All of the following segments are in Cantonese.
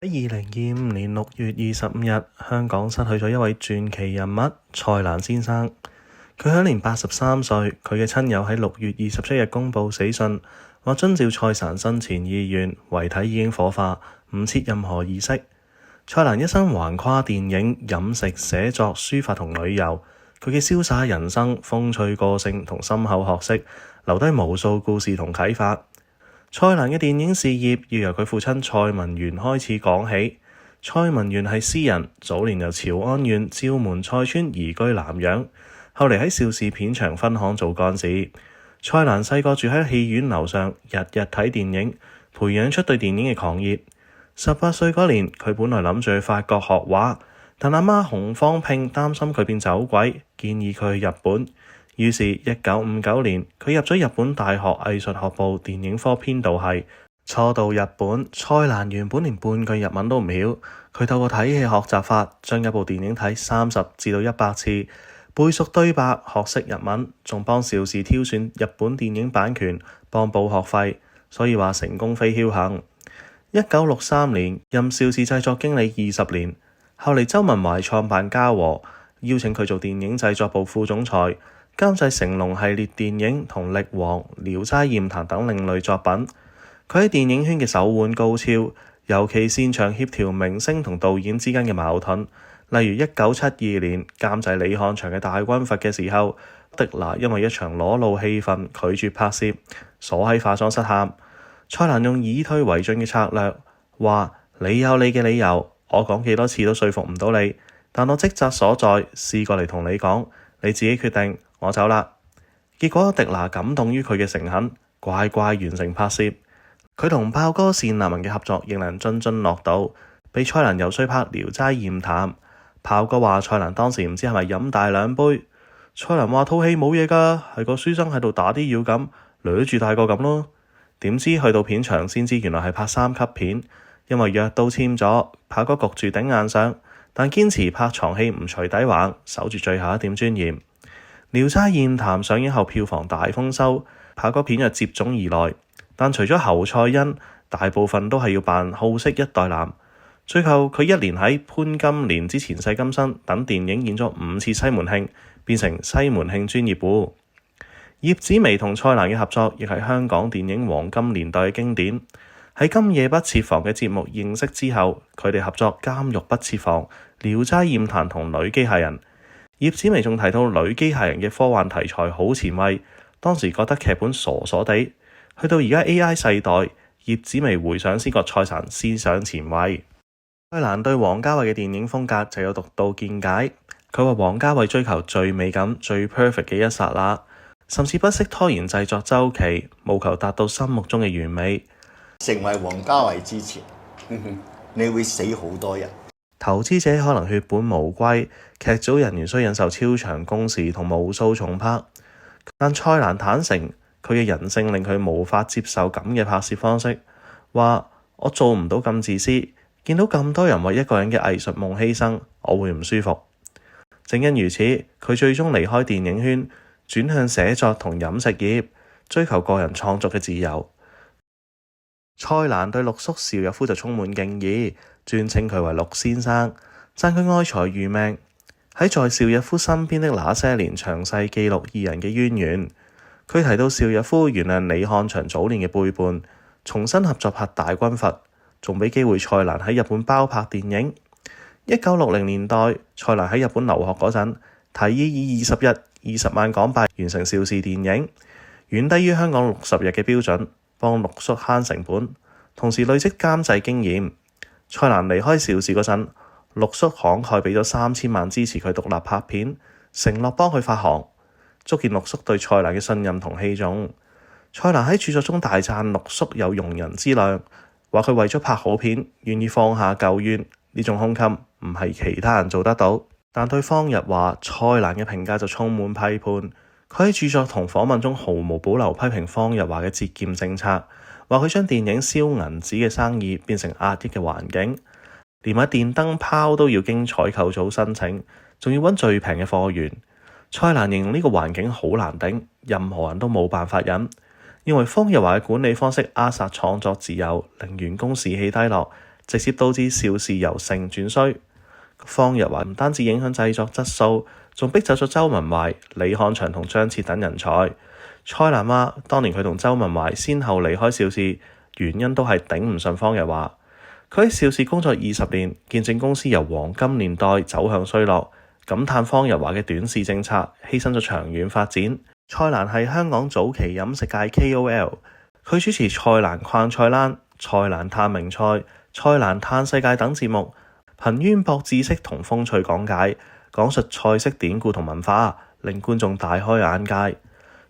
喺2025年6月25日，香港失去咗一位傳奇人物蔡瀾先生。佢享年83歲，佢嘅親友喺6月27日公佈死訊，話遵照蔡瀾生前意願，遺體已經火化，唔設任何儀式。蔡瀾一生橫跨電影、飲食、寫作、書法同旅遊，佢嘅瀟灑人生、風趣個性同深厚學識，留低無數故事同啟發。蔡瀾嘅電影事業要由佢父親蔡文元開始講起。蔡文元係詩人，早年由潮安縣趙門蔡村移居南洋，後嚟喺邵氏片場分行做幹事。蔡瀾細個住喺戲院樓上，日日睇電影，培養出對電影嘅狂熱。18歲嗰年，佢本來諗住去法國學畫，但阿媽洪芳聘擔心佢變走鬼，建議佢去日本。於是1959年，佢入咗日本大學藝術學部電影科編導系。初到日本，蔡瀾原本連半句日文都唔曉，佢透過睇戲學習法，將一部電影睇30至100次，背熟對白，學識日文，仲幫邵氏挑選日本電影版權，幫補學費，所以話成功非僥倖。1963年，任邵氏製作經理20年，後嚟周文懷創辦嘉禾，邀請佢做電影製作部副總裁，監製成龍系列電影同力王、聊齋艷談等另類作品。佢喺電影圈嘅手腕高超，尤其擅長協調明星同導演之間嘅矛盾。例如1972年監製李翰祥嘅《大軍閥》嘅時候，狄娜因為一場裸露戲份拒絕拍攝，鎖喺化妝室喊。蔡瀾用以退為進嘅策略，話你有你嘅理由，我講幾多次都說服唔到你，但我職責所在，試過嚟同你講，你自己決定，我走啦。結果狄娜感動於佢嘅誠懇，乖乖完成拍攝。佢同炮哥單立文嘅合作亦能津津樂道，被蔡瀾游說拍《聊齋艷談》。炮哥話蔡瀾當時唔知係咪飲大2杯，蔡瀾話套戲冇嘢㗎，係個書生喺度打啲妖咁，掠住大個咁咯。點知去到片場先知原來係拍3級片，因為約都簽咗，炮哥焗住頂硬上，但堅持拍床戲唔除底橫，守住最後一點尊嚴。《聊齋艷談》上映後票房大豐收，炮哥片又接踵而來，但除咗侯賽因，大部分都係要扮好色一代男。最後佢一連喺潘金蓮之前世今生等電影演咗5次西門慶，變成西門慶專業戶。葉子楣同蔡瀾嘅合作亦係香港電影黃金年代嘅經典。喺《今夜不設防》嘅節目認識之後，佢哋合作《監獄不設防》、《聊齋艷談》同《女機械人》。葉子楣仲提到《女機械人》嘅科幻題材好前衛，當時覺得劇本傻傻地。去到而家 AI 世代，葉子楣回想先覺蔡瀾思想前衛。蔡瀾對王家衛嘅電影風格就有獨到見解。佢話王家衛追求最美感、最 perfect 嘅一剎那，甚至不惜拖延製作週期，務求達到心目中嘅完美。成為王家衛之前，你會死好多人。投資者可能血本無歸，劇組人員需忍受超長工時同無數重拍。但蔡瀾坦承，佢嘅人性令佢無法接受咁嘅拍攝方式，話我做唔到咁自私。見到咁多人為一個人嘅藝術夢犧牲，我會唔舒服。正因如此，佢最終離開電影圈，轉向寫作同飲食業，追求個人創作嘅自由。蔡瀾對陸叔邵逸夫就充滿敬意，尊稱佢為陸先生，讚佢愛才如命。喺在邵逸夫身邊的那些年，詳細記錄二人嘅淵源。佢提到邵逸夫原諒李翰祥早年嘅背叛，重新合作拍《大軍閥》，仲俾機會蔡瀾喺日本包拍電影。1960年代，蔡瀾喺日本留學嗰陣，提議以20日20萬港幣完成邵氏電影，遠低於香港60日嘅標準，幫陸叔慳成本，同時累積監製經驗。蔡瀾離開邵氏嗰陣，陸叔慷慨俾咗3000萬支持佢獨立拍片，承諾幫佢發行，足見陸叔對蔡瀾嘅信任同器重。蔡瀾喺著作中大讚陸叔有容人之量，話佢為咗拍好片，願意放下舊怨，呢種胸襟唔係其他人做得到。但對方日華、蔡瀾嘅評價就充滿批判。佢喺著作同訪問中毫無保留批評方日華嘅節儉政策，話佢將電影燒銀紙嘅生意變成壓抑嘅環境，連買電燈泡都要經採購組申請，仲要揾最平嘅貨源。蔡瀾形容呢個環境好難頂，任何人都冇辦法忍。認為方日華嘅管理方式扼殺創作自由，令員工士氣低落，直接導致邵氏由盛轉衰。方日華唔單止影響製作質素，仲逼走咗周文懷、李漢祥同張徹等人才。蔡瀾話：當年佢同周文懷先後離開邵氏，原因都係頂唔順方日華。佢喺邵氏工作20年，見證公司由黃金年代走向衰落，感嘆方日華嘅短視政策犧牲咗長遠發展。蔡瀾係香港早期飲食界 KOL， 佢主持蔡瀾逛菜欄、蔡瀾探名菜、蔡瀾探世界等節目，憑淵博知識同風趣講解，講述菜式典故同文化，令觀眾大開眼界。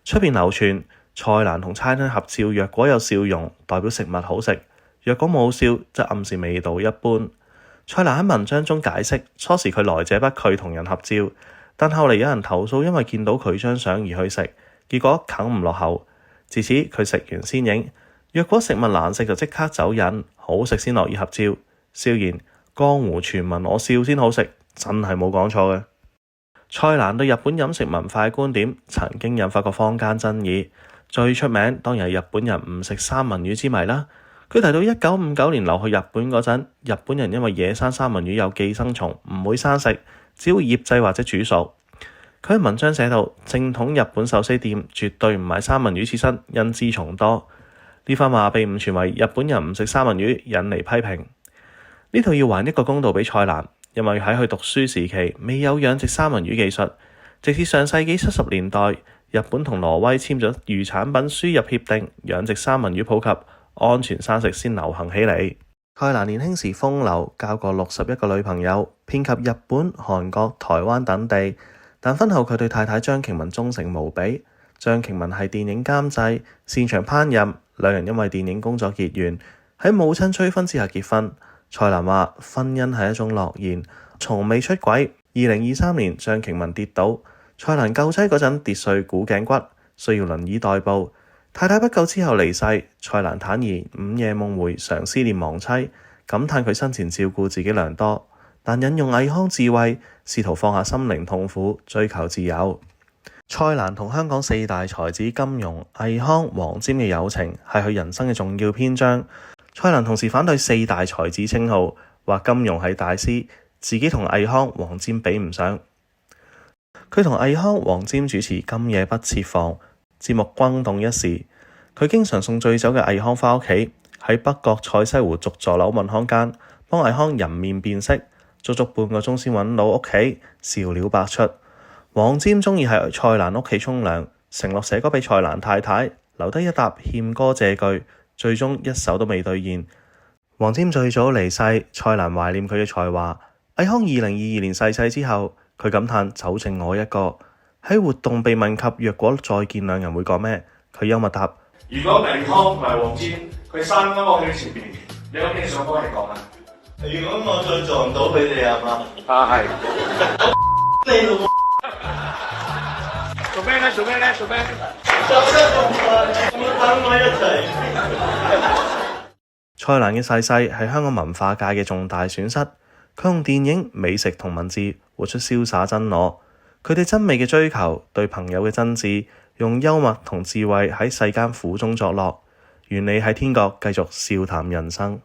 出邊流傳蔡瀾同餐廳合照，若果有笑容，代表食物好食；若果冇笑，則暗示味道一般。蔡瀾喺文章中解釋，初時佢來者不拒同人合照，但後嚟有人投訴，因為見到佢張相而去食，結果啃唔落口。自此佢食完先影，若果食物難食就即刻走人，好食先樂意合照。笑言江湖傳聞我笑先好食，真係冇講錯嘅。蔡瀾對日本飲食文化嘅觀點曾經引發過坊間爭議，最出名當然係日本人唔食三文魚之謎啦。佢提到1959年留去日本嗰陣，日本人因為野生三文魚有寄生蟲，唔會生食，只會醃製或者煮熟。佢喺文章寫到，正統日本壽司店絕對唔買三文魚刺身，因滋蟲多。呢番話被誤傳為日本人唔食三文魚，引嚟批評。呢度要還一個公道俾蔡瀾。因為喺佢讀書時期未有養殖三文魚技術，直至上世紀70年代，日本同挪威簽咗漁產品輸入協定，養殖三文魚普及，安全生食先流行起嚟。蔡瀾年輕時風流，交過61個女朋友，遍及日本、韓國、台灣等地。但婚後佢對太太張瓊文忠誠無比。張瓊文係電影監製，擅長烹飪，兩人因為電影工作結緣，喺母親催婚之下結婚。蔡瀾話：婚姻係一種諾言，從未出軌。2023年，張瓊文跌倒，蔡瀾救妻嗰陣跌碎股頸骨，需要輪椅代步。太太不久之後離世，蔡瀾坦言午夜夢迴，常思念亡妻，感嘆佢生前照顧自己良多，但引用倪匡智慧，試圖放下心靈痛苦，追求自由。蔡瀾同香港4大才子金庸、倪匡、黃霑嘅友情係佢人生嘅重要篇章。蔡瀾同時反對4大才子稱號，話金庸係大師，自己同倪匡、黃霑比唔上。佢同倪匡、黃霑主持《今夜不設防》節目轟動一時。佢經常送醉酒嘅倪匡返屋企，喺北角賽西湖續座樓問康間，幫倪匡人面辨識，足足半個鐘先揾到屋企，笑料百出。黃霑鍾意喺蔡瀾屋企沖涼，承諾寫歌俾蔡瀾太太，留低一沓欠歌借據。最終一首都未兌現。黃霑最早離世，蔡瀾懷念佢嘅才華。倪匡2022年逝世之後，佢感嘆酒剩我一個。喺活動被問及若果再見兩人會講咩，佢幽默答：如果倪匡同埋黃霑佢生啱我喺前邊，你有咩想幫佢講啊？如果我再撞到佢哋啊嘛，係。你老做咩咧？做咩咧？做咩？走得咁快，咁等我一齊。蔡瀾嘅逝世係香港文化界嘅重大損失。佢用電影、美食同文字活出瀟灑真我。佢對真美嘅追求，對朋友嘅真摯，用幽默同智慧喺世間苦中作樂。願你喺天國繼續笑談人生。